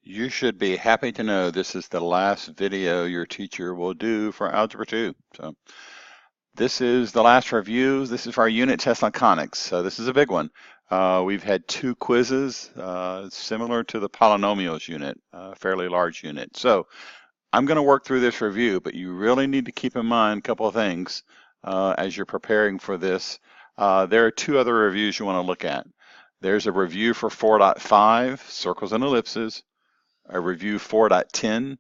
You should be happy to know this is the last video your teacher will do for Algebra 2. So this is the last review. This is for our unit test on conics. So this is a big one. We've had 2 quizzes similar to the polynomials unit, fairly large unit. So I'm going to work through this review, but you really need to keep in mind a couple of things as you're preparing for this. There are 2 other reviews you want to look at. There's a review for 4.5, circles and ellipses, a review 4.10,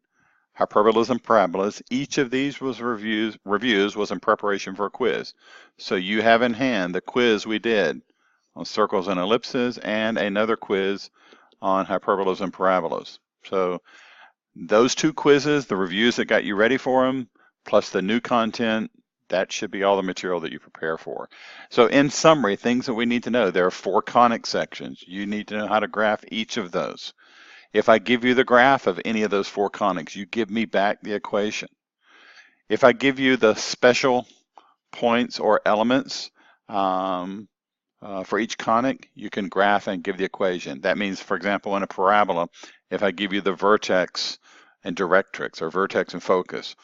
hyperbolas and parabolas. Each of these reviews was in preparation for a quiz. So you have in hand the quiz we did on circles and ellipses and another quiz on hyperbolas and parabolas. So those 2 quizzes, the reviews that got you ready for them, plus the new content, that should be all the material that you prepare for. So in summary, things that we need to know, there are 4 conic sections. You need to know how to graph each of those. If I give you the graph of any of those 4 conics, you give me back the equation. If I give you the special points or elements for each conic, you can graph and give the equation. That means, for example, in a parabola, if I give you the vertex and directrix, or vertex and focus,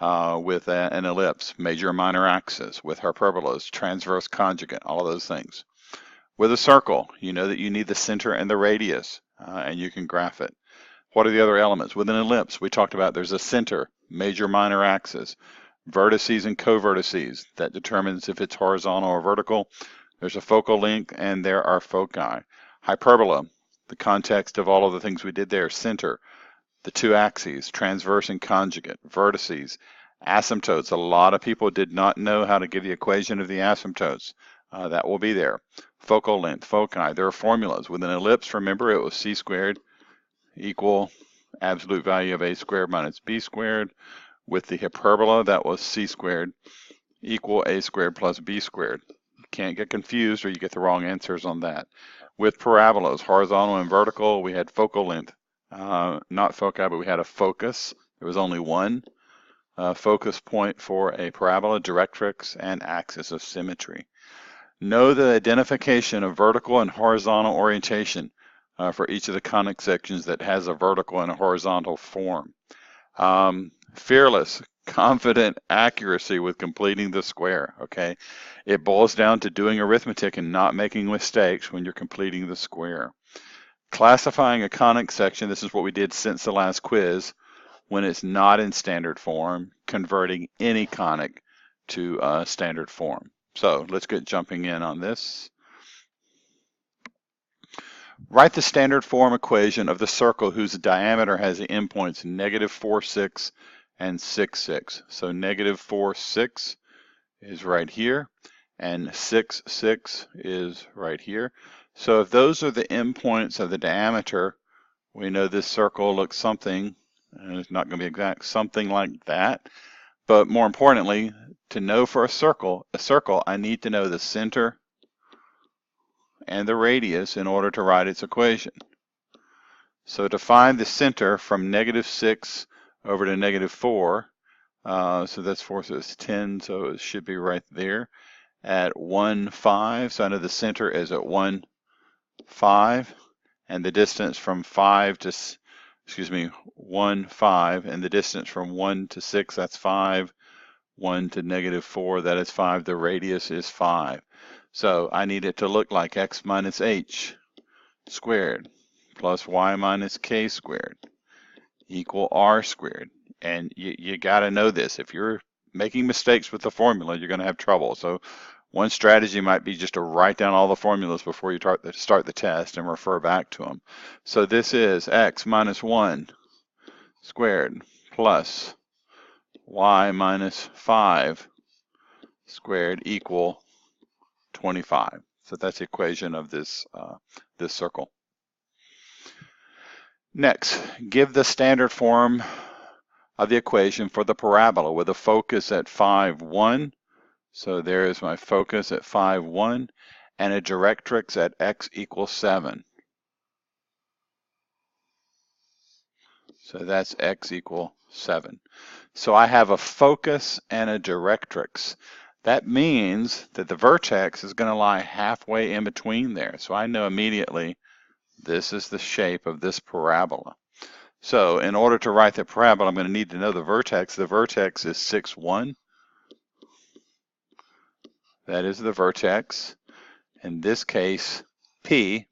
with an ellipse, major and minor axis, with hyperbolas, transverse conjugate, all of those things. With a circle, you know that you need the center and the radius, and you can graph it. What are the other elements? With an ellipse, we talked about there's a center, major, minor axis, vertices and covertices. That determines if it's horizontal or vertical. There's a focal length, and there are foci. Hyperbola, the context of all of the things we did there, center, the 2 axes, transverse and conjugate, vertices, asymptotes. A lot of people did not know how to give the equation of the asymptotes. That will be there. Focal length, foci. There are formulas. With an ellipse, remember, it was c squared equal absolute value of a squared minus b squared. With the hyperbola, that was c squared equal a squared plus b squared. You can't get confused or you get the wrong answers on that. With parabolas, horizontal and vertical, we had focal length. Not foci, but we had a focus. There was only one focus point for a parabola, directrix, and axis of symmetry. Know the identification of vertical and horizontal orientation for each of the conic sections that has a vertical and a horizontal form. Fearless, confident accuracy with completing the square, okay? It boils down to doing arithmetic and not making mistakes when you're completing the square. Classifying a conic section, this is what we did since the last quiz, when it's not in standard form, converting any conic to standard form. So let's get jumping in on this. Write the standard form equation of the circle whose diameter has the endpoints -4, 6, and 6, 6. So -4, 6 is right here, and 6, 6 is right here. So if those are the endpoints of the diameter, we know this circle looks something, and it's not going to be exact, something like that. But more importantly, to know for a circle, I need to know the center and the radius in order to write its equation. So to find the center from -6 over to -4, so that's 4, so it's 10, so it should be right there at 1, 5. So I know the center is at 1, 5, and the distance from 1, 5, and the distance from 1 to 6, that's 5, 1 to -4, that is 5, the radius is 5. So I need it to look like x minus h squared plus y minus k squared equal r squared. And you got to know this. If you're making mistakes with the formula, you're going to have trouble. So one strategy might be just to write down all the formulas before you start the test and refer back to them. So this is x minus 1 squared plus y minus 5 squared equal 25. So that's the equation of this circle. Next, give the standard form of the equation for the parabola with a focus at 5, 1. So there is my focus at 5, 1, and a directrix at x equals 7. So that's x equal 7. So I have a focus and a directrix. That means that the vertex is going to lie halfway in between there. So I know immediately this is the shape of this parabola. So in order to write the parabola, I'm going to need to know the vertex. The vertex is 6, 1. That is the vertex. In this case, P,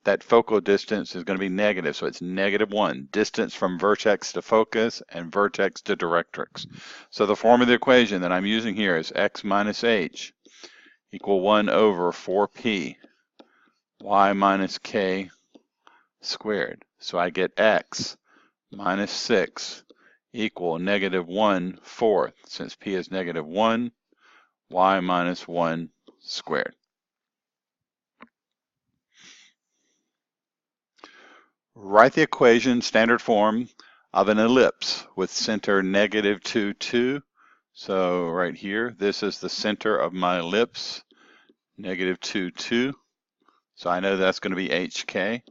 that focal distance is going to be negative, so it's -1. Distance from vertex to focus and vertex to directrix. So the form of the equation that I'm using here is x minus h equal 1 over 4p y minus k squared. So I get x minus 6 equal -1/4. Since p is -1, y minus 1 squared. Write the equation, standard form, of an ellipse with center -2, 2. So right here, this is the center of my ellipse, -2, 2. So I know that's going to be HK.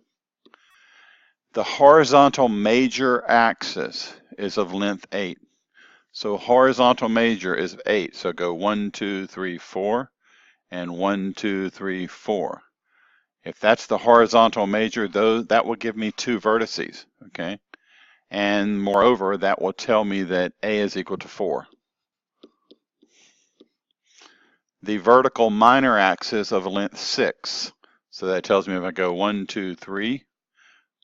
The horizontal major axis is of length 8. So horizontal major is 8. So go 1, 2, 3, 4, and 1, 2, 3, 4. If that's the horizontal major, that will give me 2 vertices, okay? And moreover, that will tell me that A is equal to 4. The vertical minor axis of length 6. So that tells me if I go 1, 2, 3,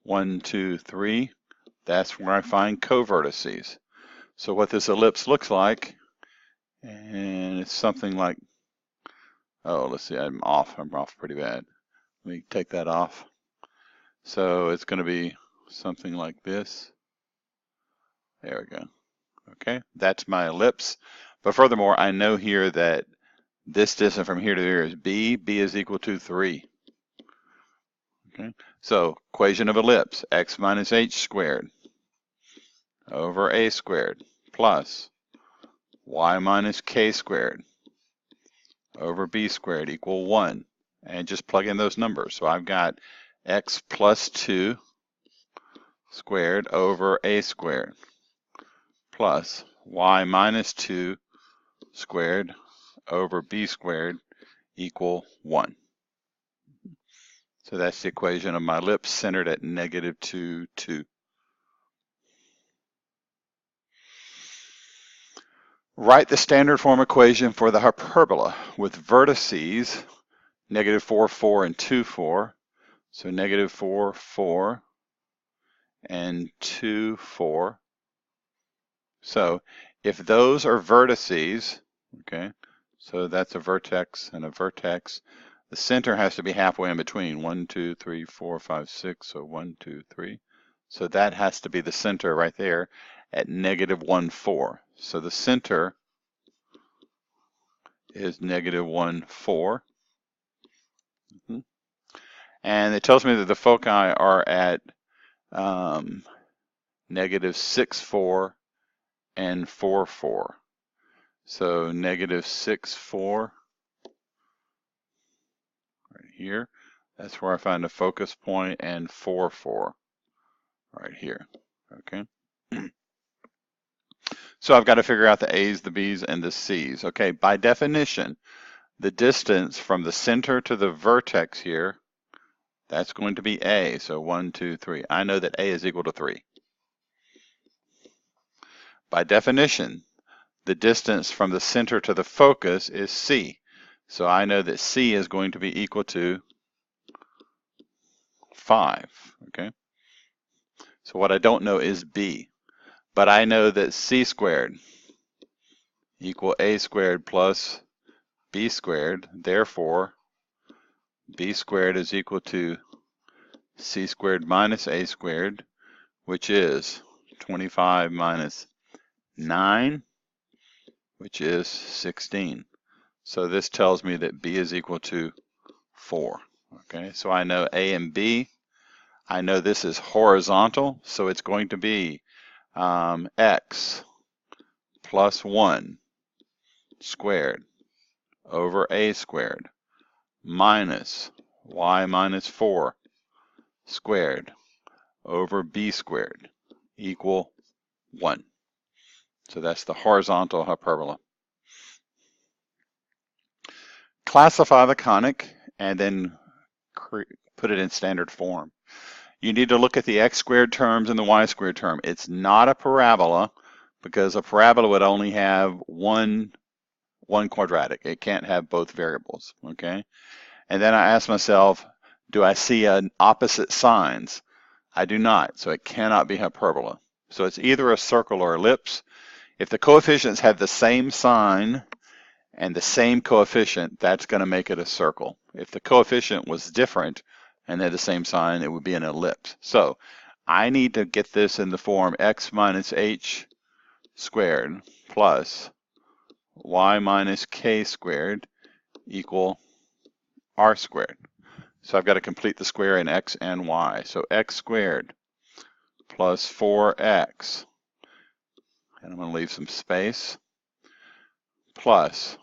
1, 2, 3, that's where I find covertices. So what this ellipse looks like, and it's something like, oh, let's see, I'm off pretty bad. Let me take that off. So it's going to be something like this. There we go. Okay, that's my ellipse. But furthermore, I know here that this distance from here to here is b. B is equal to 3. Okay, so equation of ellipse, x minus h squared over a squared plus y minus k squared over b squared equal 1. And just plug in those numbers. So I've got x plus 2 squared over a squared plus y minus 2 squared over b squared equal 1. So that's the equation of my ellipse centered at -2, 2. Write the standard form equation for the hyperbola with vertices -4, 4, and 2, 4. So -4, 4, and 2, 4. So if those are vertices, okay, so that's a vertex and a vertex, the center has to be halfway in between. 1, 2, 3, 4, 5, 6. So 1, 2, 3. So that has to be the center right there at -1, 4. So the center is -1, 4. And it tells me that the foci are at -6, 4 and 4, 4. So -6, 4 right here. That's where I find the focus point, and 4, 4 right here. Okay. So I've got to figure out the A's, the B's, and the C's. Okay, by definition, the distance from the center to the vertex here, that's going to be A. So 1, 2, 3. I know that A is equal to 3. By definition, the distance from the center to the focus is C. So I know that C is going to be equal to 5. Okay. So what I don't know is B. But I know that C squared equal A squared plus B squared. Therefore, B squared is equal to C squared minus A squared, which is 25 minus 9, which is 16. So this tells me that B is equal to 4. Okay, so I know A and B. I know this is horizontal, so it's going to be x plus 1 squared over A squared minus y minus 4 squared over B squared equal 1. So that's the horizontal hyperbola. Classify the conic and then put it in standard form. You need to look at the x squared terms and the y squared term. It's not a parabola because a parabola would only have one quadratic. It can't have both variables, okay? And then I ask myself, do I see an opposite signs? I do not, so it cannot be hyperbola. So it's either a circle or ellipse. If the coefficients have the same sign and the same coefficient, that's going to make it a circle. If the coefficient was different and they had the same sign, it would be an ellipse. So I need to get this in the form x minus h squared plus y minus k squared equal r squared. So I've got to complete the square in x and y. So x squared plus 4x, and I'm going to leave some space, plus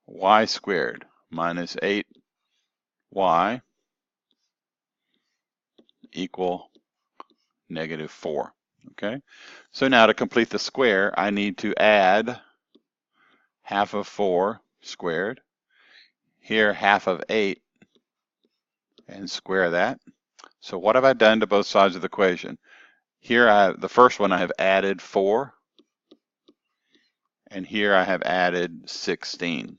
y squared minus 8y equal negative 4. Okay, so now to complete the square, I need to add half of 4 squared, here half of 8, and square that. So what have I done to both sides of the equation? Here, the first one I have added 4, and here I have added 16.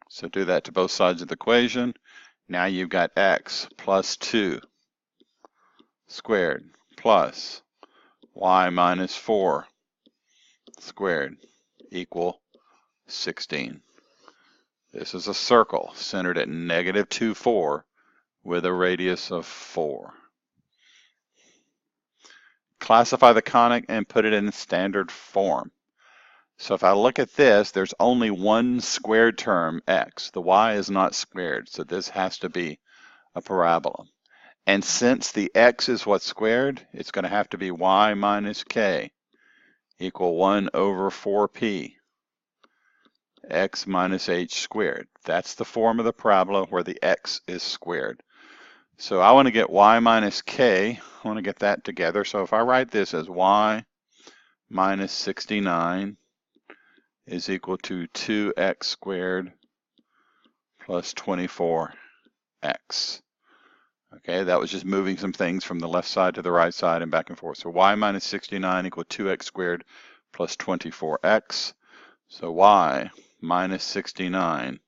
So do that to both sides of the equation. Now you've got x plus 2 squared plus y minus 4 squared equal 16. This is a circle centered at negative 2, 4 with a radius of 4. Classify the conic and put it in standard form. So if I look at this, there's only one squared term, x. The y is not squared, so this has to be a parabola. And since the x is what's squared, it's going to have to be y minus k equal 1 over 4p x minus h squared. That's the form of the parabola where the x is squared. So I want to get y minus k. I want to get that together. So if I write this as y minus 69 is equal to 2x squared plus 24x. Okay, that was just moving some things from the left side to the right side and back and forth. So y minus 69 equal 2x squared plus 24x. So y minus 69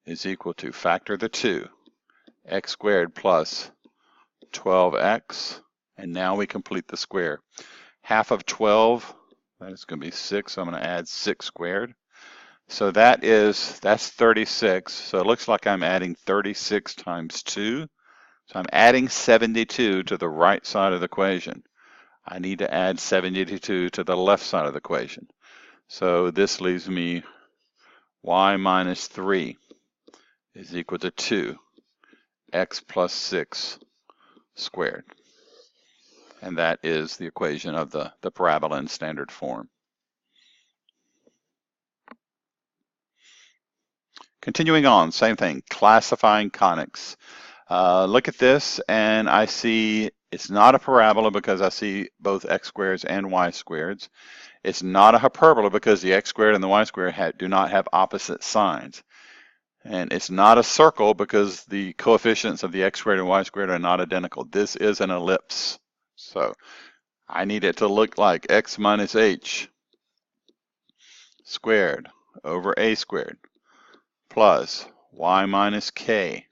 is equal to, factor the 2, x squared plus 12x. And now we complete the square. Half of 12, that is going to be 6. So I'm going to add 6 squared. So that's 36. So it looks like I'm adding 36 times 2. So I'm adding 72 to the right side of the equation. I need to add 72 to the left side of the equation. So this leaves me y minus 3 is equal to 2, x plus 6 squared. And that is the equation of the parabola in standard form. Continuing on, same thing, classifying conics. Look at this, and I see it's not a parabola because I see both x squareds and y squareds. It's not a hyperbola because the x squared and the y squared do not have opposite signs. And it's not a circle because the coefficients of the x squared and y squared are not identical. This is an ellipse. So I need it to look like x minus h squared over a squared plus y minus k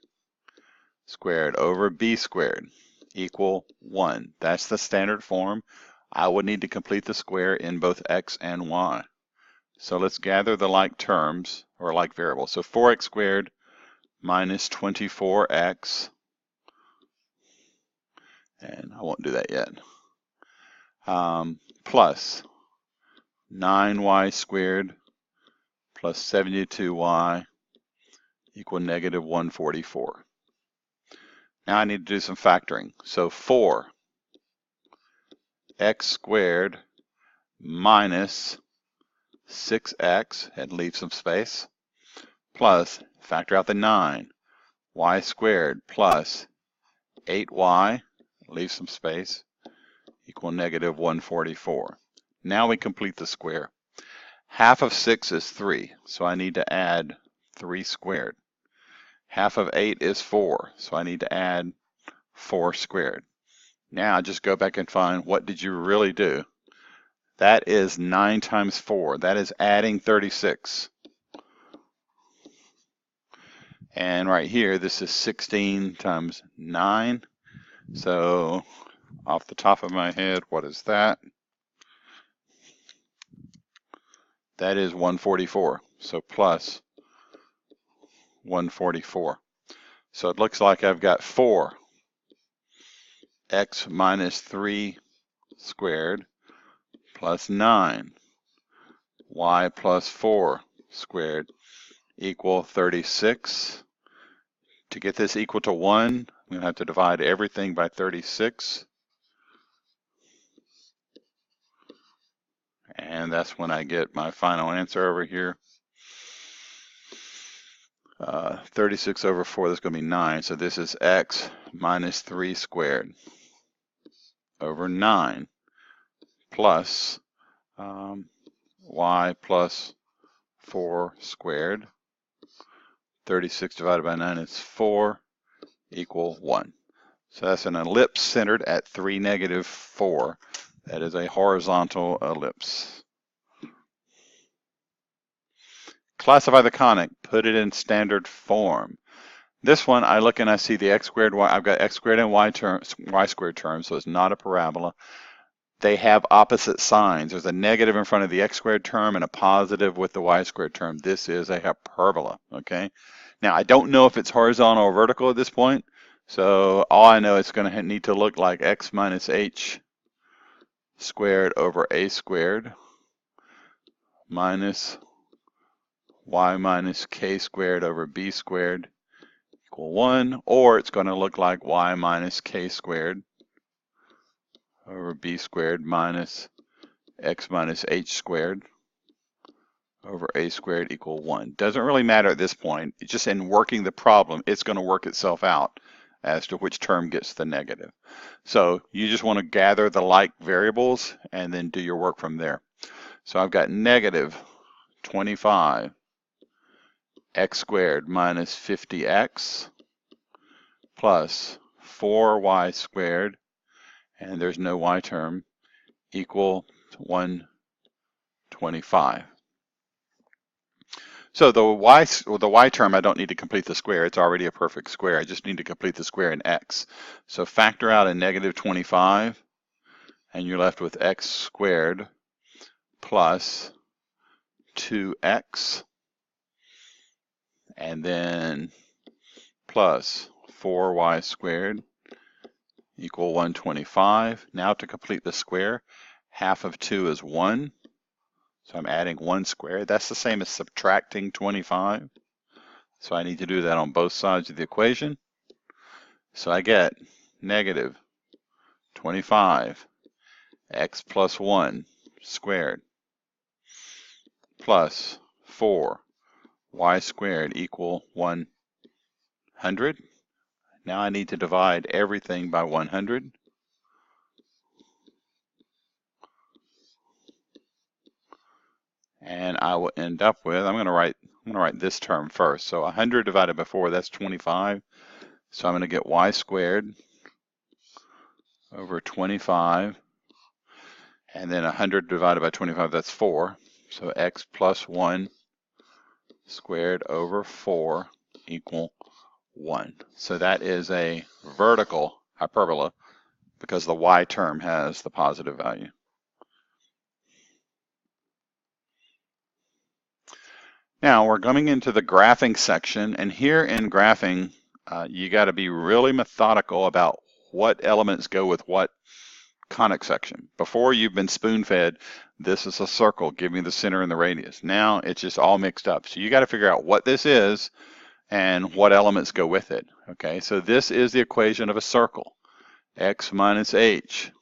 squared over b squared equal 1. That's the standard form. I would need to complete the square in both x and y. So let's gather the like terms, or like variables. So 4x squared minus 24x, and I won't do that yet, plus 9y squared plus 72y equal negative 144. Now I need to do some factoring. So 4x squared minus 6x, and leave some space, plus, factor out the 9, y squared plus 8y, leave some space, equal negative 144. Now we complete the square. Half of 6 is 3, so I need to add 3 squared. Half of 8 is 4, so I need to add 4 squared. Now just go back and find what did you really do. That is 9 times 4. That is adding 36. And right here, this is 16 times 9. So off the top of my head, what is that? That is 144. So plus 144. So it looks like I've got 4 x minus 3 squared plus 9 y plus 4 squared equal 36. To get this equal to 1, I'm going to have to divide everything by 36. And that's when I get my final answer over here. 36 over 4, that's going to be 9. So this is x minus 3 squared over 9 plus y plus 4 squared. 36 divided by 9 is 4 equal 1. So that's an ellipse centered at 3, negative 4. That is a horizontal ellipse. Classify the conic, put it in standard form. This one, I look and I see the x squared, y, I've got x squared and y squared terms, so it's not a parabola. They have opposite signs. There's a negative in front of the x squared term and a positive with the y squared term. This is a hyperbola, okay? Now, I don't know if it's horizontal or vertical at this point, so all I know it's going to need to look like x minus h squared over a squared minus y minus k squared over b squared equal 1, or it's going to look like y minus k squared over b squared minus x minus h squared over a squared equal 1. Doesn't really matter at this point. It's just in working the problem, it's going to work itself out as to which term gets the negative. So you just want to gather the like variables and then do your work from there. So I've got negative 25 x squared minus 50x plus 4y squared, and there's no y term, equal 125. So the y term, I don't need to complete the square. It's already a perfect square. I just need to complete the square in x. So factor out a negative 25, and you're left with x squared plus 2x, and then plus 4y squared equal 125. Now to complete the square, half of 2 is 1. So I'm adding 1 squared. That's the same as subtracting 25. So I need to do that on both sides of the equation. So I get negative 25 x plus 1 squared plus 4 y squared equal 100. Now I need to divide everything by 100. And I will end up with, I'm going to write this term first. So 100 divided by 4, that's 25. So I'm going to get y squared over 25. And then 100 divided by 25, that's 4. So x plus 1 squared over 4 equal 1. So that is a vertical hyperbola because the y term has the positive value. Now we're coming into the graphing section, and here in graphing, you got to be really methodical about what elements go with what conic section. Before, you've been spoon-fed, this is a circle, give me the center and the radius. Now it's just all mixed up. So you got to figure out what this is and what elements go with it. Okay, so this is the equation of a circle. X minus h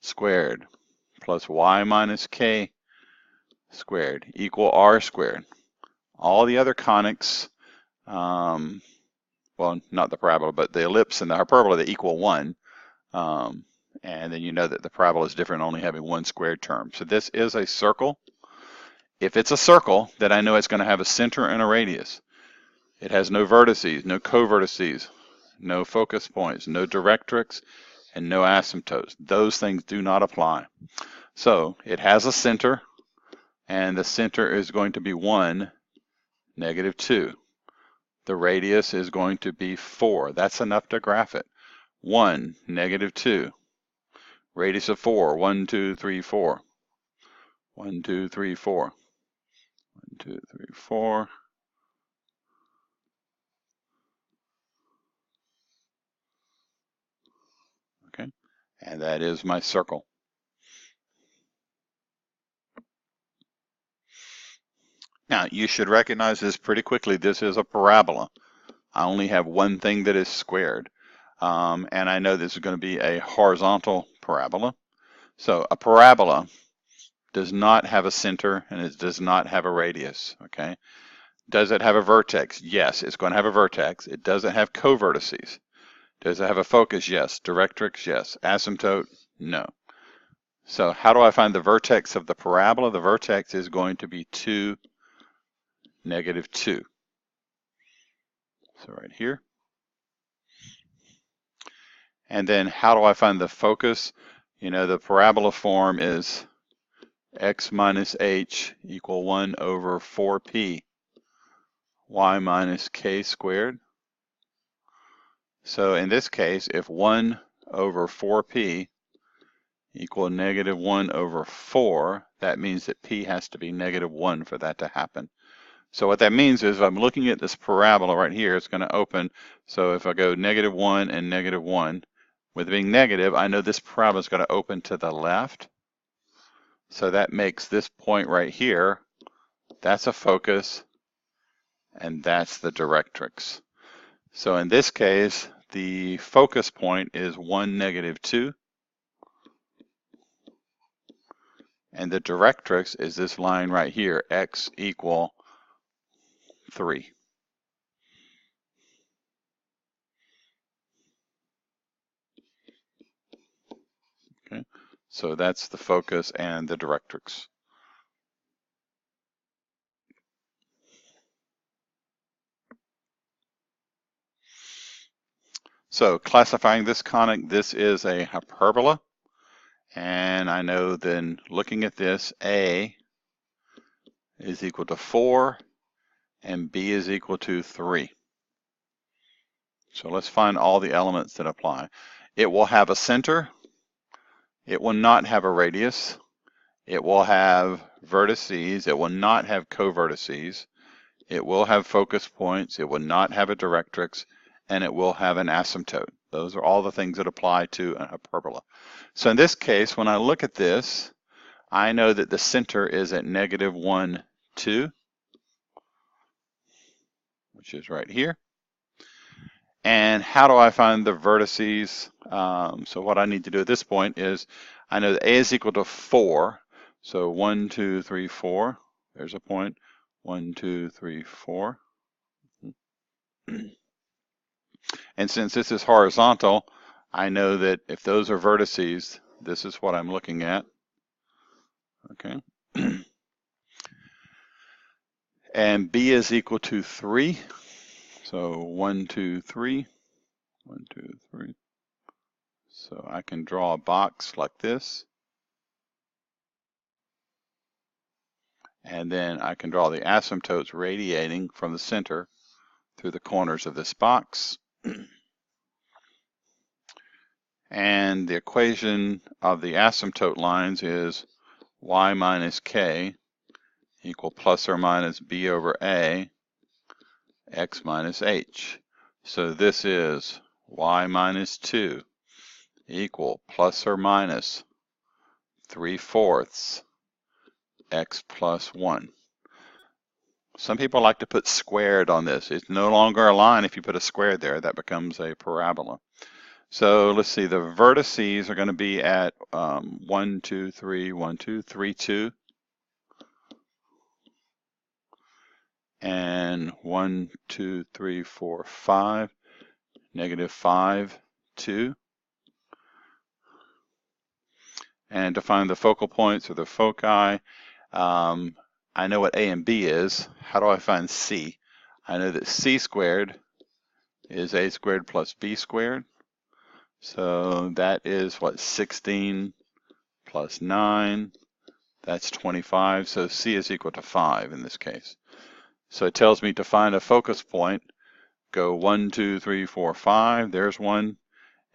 squared plus y minus k squared equal r squared. All the other conics, well, not the parabola, but the ellipse and the hyperbola, they equal 1. And then you know that the parabola is different, only having 1 squared term. So this is a circle. If it's a circle, then I know it's going to have a center and a radius. It has no vertices, no co-vertices, no focus points, no directrix, and no asymptotes. Those things do not apply. So it has a center, and the center is going to be 1, -2. The radius is going to be 4. That's enough to graph it. 1, -2. Radius of 4, 1, 2, 3, 4. 1, 2, 3, 4. 1, 2, 3, 4. Okay, and that is my circle. Now, you should recognize this pretty quickly. This is a parabola. I only have one thing that is squared. And I know this is going to be a horizontal parabola. So a parabola does not have a center, and it does not have a radius, okay? Does it have a vertex? Yes, it's going to have a vertex. It doesn't have covertices. Does it have a focus? Yes. Directrix? Yes. Asymptote? No. So how do I find the vertex of the parabola? The vertex is going to be 2, -2. So right here. And then how do I find the focus? You know, the parabola form is x minus h equal 1 over 4p y minus k squared. So in this case, if 1 over 4p equal -1 over 4, that means that p has to be -1 for that to happen. So what that means is if I'm looking at this parabola right here, it's going to open. So if I go -1 and -1, with being negative, I know this parabola is going to open to the left. So that makes this point right here, that's a focus, and that's the directrix. So in this case, the focus point is 1, -2, and the directrix is this line right here, x equal 3. Okay, so that's the focus and the directrix. So classifying this conic, this is a hyperbola. And I know then looking at this, A is equal to 4 and B is equal to 3. So let's find all the elements that apply. It will have a center. It will not have a radius. It will have vertices. It will not have covertices. It will have focus points. It will not have a directrix. And it will have an asymptote. Those are all the things that apply to a hyperbola. So in this case, when I look at this, I know that the center is at -1, 2, which is right here. And how do I find the vertices? So what I need to do at this point is I know that A is equal to 4. So 1, 2, 3, 4. There's a point. 1, 2, 3, 4. And since this is horizontal, I know that if those are vertices, this is what I'm looking at. Okay. And B is equal to 3. So 1, 2, 3. 1, 2, 3. So I can draw a box like this. And then I can draw the asymptotes radiating from the center through the corners of this box. And the equation of the asymptote lines is y minus k equal plus or minus b over a x minus h. So this is y minus 2 equal plus or minus 3/4 x plus 1. Some people like to put squared on this. It's no longer a line if you put a square there. That becomes a parabola. So let's see, the vertices are going to be at 1, 2, 3, 1, 2, 3, 2. And 1, 2, 3, 4, 5, -5, 2. And to find the focal points or the foci, I know what A and B is. How do I find C? I know that C squared is a squared plus b squared. So that is what, 16 plus 9, that's 25. So c is equal to 5 in this case. So it tells me to find a focus point. Go 1, 2, 3, 4, 5. There's one.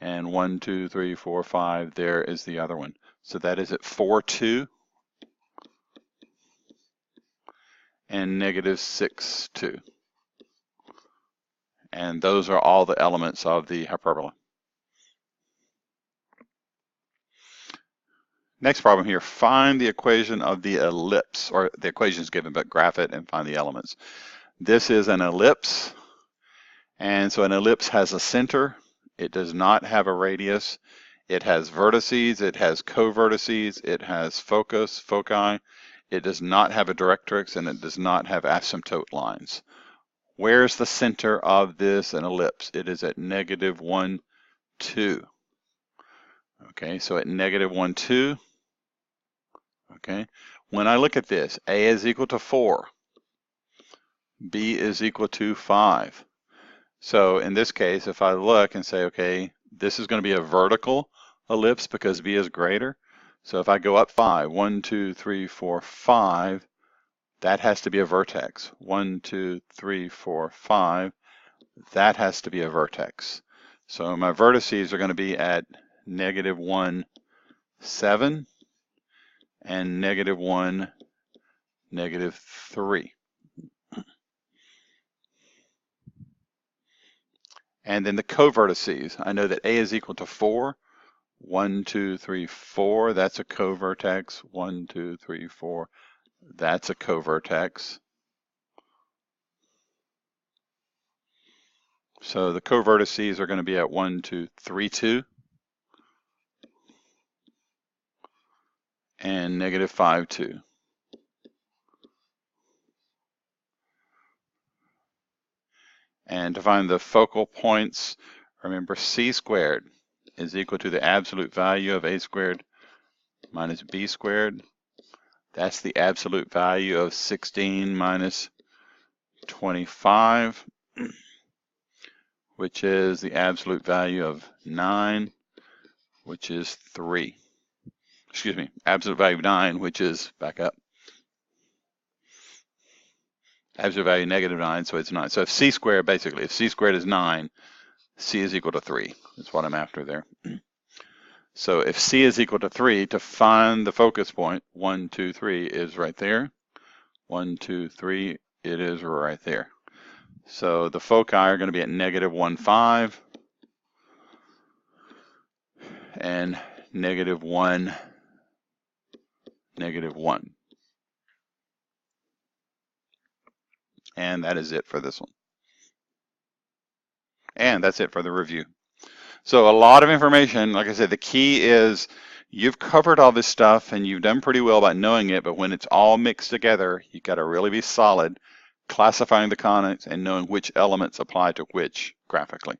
And 1, 2, 3, 4, 5. There is the other one. So that is at 4, 2. And negative 6, 2. And those are all the elements of the hyperbola. Next problem here, find the equation of the ellipse, or the equation is given, but graph it and find the elements. This is an ellipse, and so an ellipse has a center. It does not have a radius. It has vertices, it has co-vertices, it has foci. It does not have a directrix, and it does not have asymptote lines. Where's the center of this an ellipse? It is at negative 1, 2. Okay, so at negative 1, 2. Okay, when I look at this, A is equal to 4, B is equal to 5. So in this case, if I look and say, okay, this is going to be a vertical ellipse because B is greater. So if I go up 5, 1, 2, 3, 4, 5, that has to be a vertex. 1, 2, 3, 4, 5, that has to be a vertex. So my vertices are going to be at negative 1, 7, and negative 1, negative 3. And then the co-vertices, I know that A is equal to 4. 1, 2, 3, 4, that's a co-vertex. 1, 2, 3, 4, that's a co-vertex. So the co-vertices are going to be at 1, 2, 3, 2. And negative 5, 2. And to find the focal points, remember c squared is equal to the absolute value of a squared minus b squared. That's the absolute value of 16 minus 25, which is the absolute value of 9, which is 3. Excuse me, absolute value of 9, which is, back up, absolute value negative 9, so it's 9. So if c squared, basically, if c squared is 9, c is equal to 3. That's what I'm after there. So if c is equal to 3, to find the focus point, 1, 2, 3 is right there. 1, 2, 3, it is right there. So the foci are going to be at negative 1, 5, and negative 1, negative 1. And that is it for this one. And that's it for the review. So a lot of information. Like I said, the key is you've covered all this stuff and you've done pretty well by knowing it, but when it's all mixed together, you've got to really be solid classifying the conics and knowing which elements apply to which graphically.